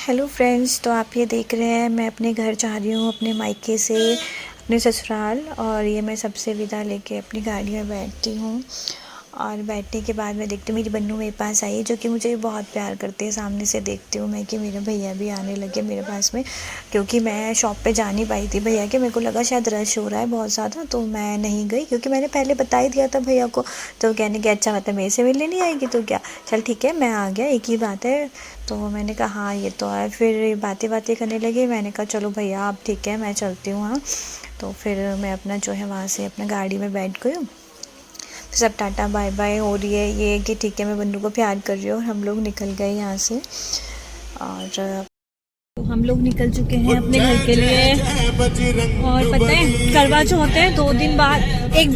Hello friends, तो आप ये देख रहे हैं मैं अपने घर जा रही हूँ, अपने मायके से अपने ससुराल। और ये मैं सबसे विदा लेके अपनी गाड़ी में बैठती हूँ। और बैठने के बाद मैं देखती हूँ मेरी बन्नू मेरे पास आई है, जो कि मुझे बहुत प्यार करती है। सामने से देखती हूँ मैं कि मेरे भैया भी आने लगे मेरे पास में, क्योंकि मैं शॉप पे जा नहीं पाई थी भैया के। मेरे को लगा शायद रश हो रहा है बहुत ज़्यादा, तो मैं नहीं गई, क्योंकि मैंने पहले बता ही दिया था भैया को। तो कहने कि अच्छा मतलब मेरे से मिलने नहीं आएगी तो क्या, चल ठीक है मैं आ गया, एक ही बात है। तो मैंने कहा हाँ ये तो है। फिर बातें बातें करने लगी। मैंने कहा चलो भैया आप ठीक है मैं चलती हूँ। हाँ, तो फिर मैं अपना जो है वहाँ से अपना गाड़ी में बैठ गई हूँ। सब टाटा बाय बाय हो रही है, ये कि ठीक है मैं बन्नू को प्यार कर रही हूँ। और हम लोग निकल गए यहाँ से। और तो हम लोग निकल चुके हैं अपने घर के लिए। और पता है करवा चौथ है 2 दिन बाद, एक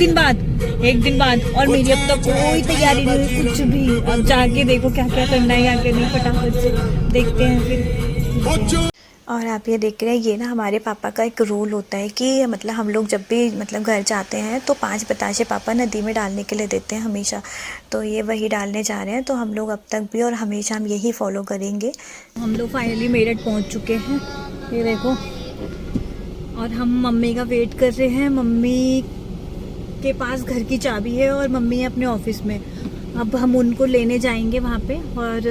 दिन बाद और मेरी अब तक कोई तैयारी नहीं हुई कुछ भी। अब जाके देखो क्या क्या करना है या क्या नहीं, फटाफट से देखते हैं फिर। और आप ये देख रहे हैं, ये ना हमारे पापा का एक रूल होता है कि मतलब हम लोग जब भी मतलब घर जाते हैं तो 5 बताशे पापा नदी में डालने के लिए देते हैं हमेशा। तो ये वही डालने जा रहे हैं, तो हम लोग अब तक भी और हमेशा हम यही फॉलो करेंगे। हम लोग फाइनली मेरठ पहुंच चुके हैं, ये देखो। और हम मम्मी का वेट कर रहे हैं। मम्मी के पास घर की चाबी है और मम्मी है अपने ऑफिस में। अब हम उनको लेने जाएंगे वहाँ पे। और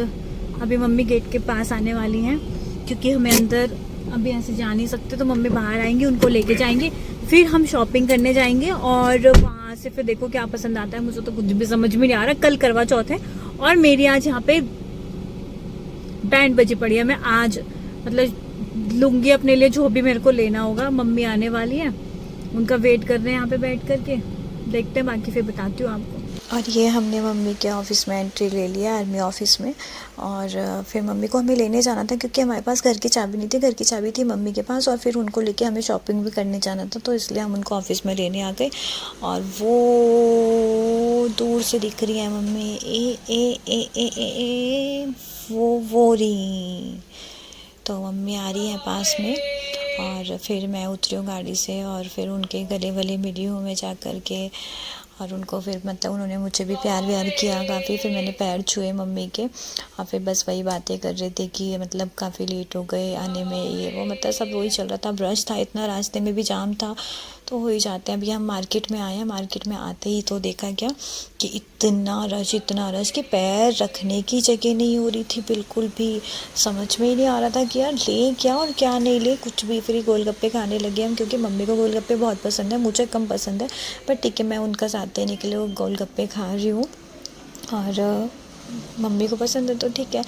अभी मम्मी गेट के पास आने वाली हैं, क्योंकि हमें अंदर अभी ऐसे जा नहीं सकते। तो मम्मी बाहर आएंगी, उनको लेके जाएंगे, फिर हम शॉपिंग करने जाएंगे। और वहाँ से फिर देखो क्या पसंद आता है। मुझे तो कुछ भी समझ में नहीं आ रहा। कल करवा चौथ है और मेरी आज यहाँ पे बैंड बजी पड़ी है। मैं आज मतलब लूंगी अपने लिए जो भी मेरे को लेना होगा। मम्मी आने वाली है, उनका वेट कर रहे हैं यहाँ पे बैठ करके। देखते हैं, बाकी फिर बताती हूँ आपको। और ये हमने मम्मी के ऑफ़िस में एंट्री ले लिया, आर्मी ऑफ़िस में। और फिर मम्मी को हमें लेने जाना था, क्योंकि हमारे पास घर की चाबी नहीं थी। घर की चाबी थी मम्मी के पास, और फिर उनको लेके हमें शॉपिंग भी करने जाना था, तो इसलिए हम उनको ऑफ़िस में लेने आ गए। और वो दूर से दिख रही है मम्मी, ए वो रही। तो मम्मी आ रही है पास में। और फिर मैं उतरी हूँ गाड़ी से, और फिर उनके गले वले मिली हूँ मैं जा कर के। और उनको फिर मतलब उन्होंने मुझे भी प्यार व्यार किया काफ़ी। फिर मैंने पैर छुए मम्मी के। और फिर बस वही बातें कर रहे थे कि मतलब काफ़ी लेट हो गए आने में, ये वो मतलब सब वही चल रहा था। अब रश था इतना, रास्ते में भी जाम था, तो हो ही जाते हैं। अभी हम मार्केट में आए हैं। मार्केट में आते ही तो देखा क्या कि इतना रश कि पैर रखने की जगह नहीं हो रही थी बिल्कुल भी। समझ में ही नहीं आ रहा था कि यार ले क्या और क्या नहीं ले, कुछ भी। फिर गोलगप्पे खाने लगे हम, क्योंकि मम्मी को गोलगप्पे बहुत पसंद है, मुझे कम पसंद है। पर ठीक है मैं उनका साथ देने के लिए वो गोलगप्पे खा रही हूँ। और मम्मी को पसंद है तो ठीक है।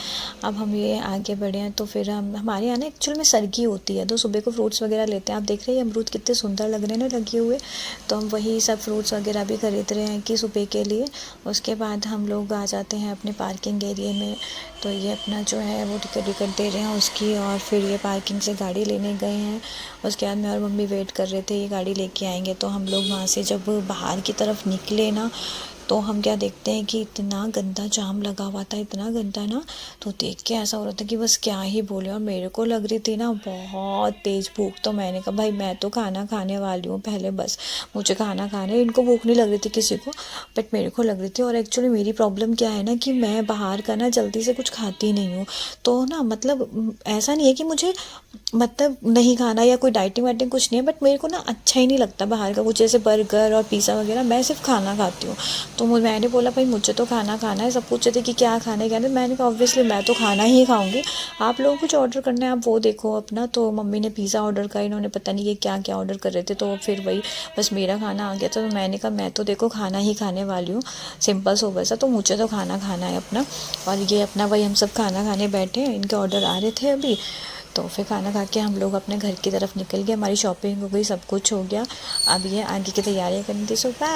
अब हम ये आगे बढ़े हैं, तो फिर हम हमारे यहाँ ना एक्चुअल में सरगी होती है, तो सुबह को फ्रूट्स वगैरह लेते हैं। आप देख रहे हैं अमरूद कितने सुंदर लग रहे हैं ना लगे हुए। तो हम वही सब फ्रूट्स वगैरह भी खरीद रहे हैं कि सुबह के लिए। उसके बाद हम लोग आ जाते हैं अपने पार्किंग एरिया में। तो ये अपना जो है वो टिकट विकट दे रहे हैं उसकी, और फिर ये पार्किंग से गाड़ी लेने गए हैं। उसके बाद मैं और मम्मी वेट कर रहे थे ये गाड़ी लेके आएंगे। तो हम लोग वहाँ से जब बाहर की तरफ निकले ना, तो हम क्या देखते हैं कि इतना गंदा जाम लगा हुआ था, इतना गंदा ना। तो देख के ऐसा हो रहा था कि बस क्या ही बोले। और मेरे को लग रही थी ना बहुत तेज़ भूख। तो मैंने कहा भाई मैं तो खाना खाने वाली हूँ पहले, बस मुझे खाना खाना है। इनको भूख नहीं लग रही थी किसी को, बट मेरे को लग रही थी। और एक्चुअली मेरी प्रॉब्लम क्या है ना कि मैं बाहर का ना जल्दी से कुछ खाती नहीं हूँ। तो ना मतलब ऐसा नहीं है कि मुझे मतलब नहीं खाना या कोई डाइटिंग वाइटिंग कुछ नहीं है, बट मेरे को ना अच्छा ही नहीं लगता बाहर का कुछ, जैसे बर्गर और पिज़्ज़ा वगैरह। मैं सिर्फ खाना खाती हूँ। तो मैंने बोला भाई मुझे तो खाना खाना है। सब पूछे थे कि क्या खाना है क्या नहीं, मैंने कहा ऑब्वियसली मैं तो खाना ही खाऊंगी। आप लोगों को कुछ ऑर्डर करना है आप वो देखो अपना। तो मम्मी ने पिज़्ज़ा ऑर्डर किया, इन्होंने पता नहीं ये क्या क्या ऑर्डर कर रहे थे। तो फिर वही बस मेरा खाना आ गया था। तो मैंने कहा मैं तो देखो खाना ही खाने वाली हूँ, सिंपल सोबर सा। तो मुझे तो खाना खाना है अपना। और ये अपना वही हम सब खाना खाने बैठे हैं, इनके ऑर्डर आ रहे थे अभी। तो फिर खाना खा के हम लोग अपने घर की तरफ निकल गए। हमारी शॉपिंग हो गई, सब कुछ हो गया। अब ये आगे की तैयारियाँ करनी थी। सो बाय।